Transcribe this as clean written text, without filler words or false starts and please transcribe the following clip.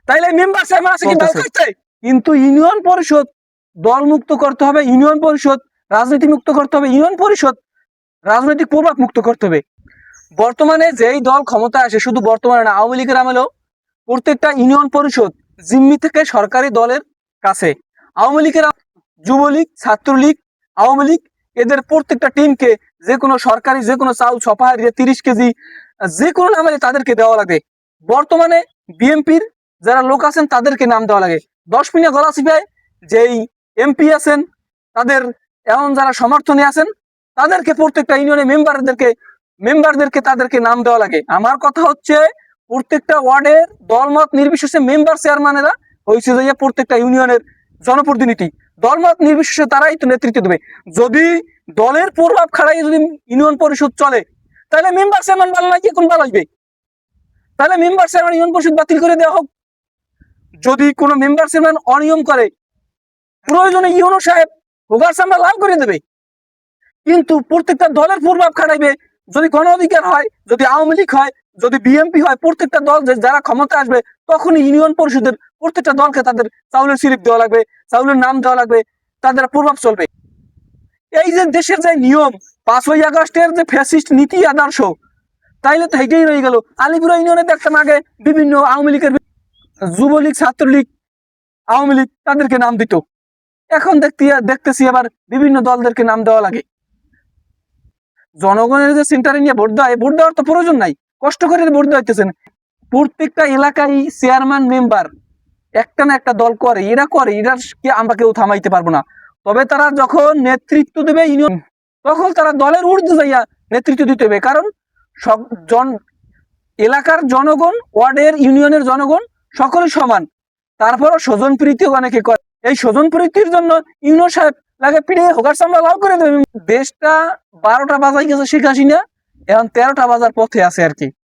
তাইলে member chairman আছে কি দল চলতেছে। করতে? কিন্তু ইউনিয়ন পরিষদ দল মুক্ত করতে হবে, ইউনিয়ন পরিষদ রাজনীতি মুক্ত করতে হবে, ইউনিয়ন পরিষদ রাজনৈতিক প্রভাব মুক্ত করতে হবে। বর্তমানে যেই দল ক্ষমতায় আসে, শুধু বর্তমানে না, আওয়ামী লীগের আমলেও প্রত্যেকটা ইউনিয়ন পরিষদ জিম্মি থেকে সরকারি দলের কাছে। আওয়ামী লীগের যুবলীগ, ছাত্রলীগ, আওয়ামী লীগ এদের প্রত্যেকটা টিমকে যে কোনো সরকারি যে কোনো চাউল সপাহার 30 কেজি যে কোনো নামে তাদেরকে দেওয়া লাগে। বর্তমানে বিএনপির যারা লোক আছেন তাদেরকে নাম দেওয়া লাগে। 10 মিনিট গলা চিপায় যেই এমপি আছেন তাদের এমন যারা সমর্থনে আছেন তাদেরকে প্রত্যেকটা ইউনিয়নের মেম্বারদেরকে তাদেরকে নাম দেওয়া লাগে। আমার কথা হচ্ছে প্রত্যেকটা ওয়ার্ডের দলমত নির্বিশেষে মেম্বার চেয়ারম্যানেরা হয়েছে যে প্রত্যেকটা ইউনিয়নের জনপ্রতিনিধি, দলমত নির্বিশেষে তারাই তো নেতৃত্ব দেবে। যদি দলের প্রভাব খাড়াই যদি ইউনিয়ন পরিষদ চলে তাহলে মেম্বার চেয়ারম্যান ভালো লাগে, কোন ভালো আসবে? তাহলে মেম্বার চেয়ারম্যান ইউনিয়ন পরিষদ বাতিল করে দেওয়া হোক। যদি কোনো মেম্বার চেয়ারম্যান অনিয়ম করে প্রয়োজনে ইউনো সাহেব হোগার সামনে লাভ করে দেবে। কিন্তু প্রত্যেকটা দলের প্রভাব খাটাইবে। যদি গণ অধিকার হয়, যদি আওয়ামী লীগ হয়, যদি বিএনপি হয়, প্রত্যেকটা দল যারা ক্ষমতা আসবে তখনই ইউনিয়ন পরিষদের প্রত্যেকটা দলকে তাদের চাউলের স্লিপ দেওয়া লাগবে, চাউলের নাম দেওয়া লাগবে, তাদের প্রভাব চলবে। এই যে দেশের যে নিয়ম, 5ই আগস্টের যে ফ্যাসিস্ট নীতি আদর্শ, তাইলে তো হেঁটেই রয়ে গেল। আলিপুরা ইউনিয়নে দেখতাম আগে বিভিন্ন আওয়ামী লীগের, যুবলীগ, ছাত্রলীগ, আওয়ামী লীগ তাদেরকে নাম দিত। এখন দেখতেছি আবার বিভিন্ন দলদেরকে নাম দেওয়া লাগে। জনগণের যে সেন্টারে নিয়ে ভোট দেওয়ার তো প্রয়োজন নাই, কষ্ট করে ভোট দেওয়াইতেছেন। প্রত্যেকটা এলাকায় চেয়ারম্যান মেম্বার একটা না একটা দল করে, এরা কি আমরা কেউ থামাইতে পারবো না। তবে তারা যখন নেতৃত্ব দেবে ইউনিয়ন, তখন তারা দলের ঊর্ধ্বে যাইয়া নেতৃত্ব দিতে হবে। কারণ সব এলাকার জনগণ, ওয়ার্ডের, ইউনিয়নের জনগণ সকলে সমান। তারপরও স্বজন প্রীতি অনেকে করে, এই স্বজন প্রীতির জন্য ইউনিয়ন সাহেব লাগে পিড়ে হোগার সামলা লাভ করে দেবে। দেশটা 12টা বাজাই গেছে শেখ হাসিনা, এখন 13টা বাজার পথে আছে আর কি।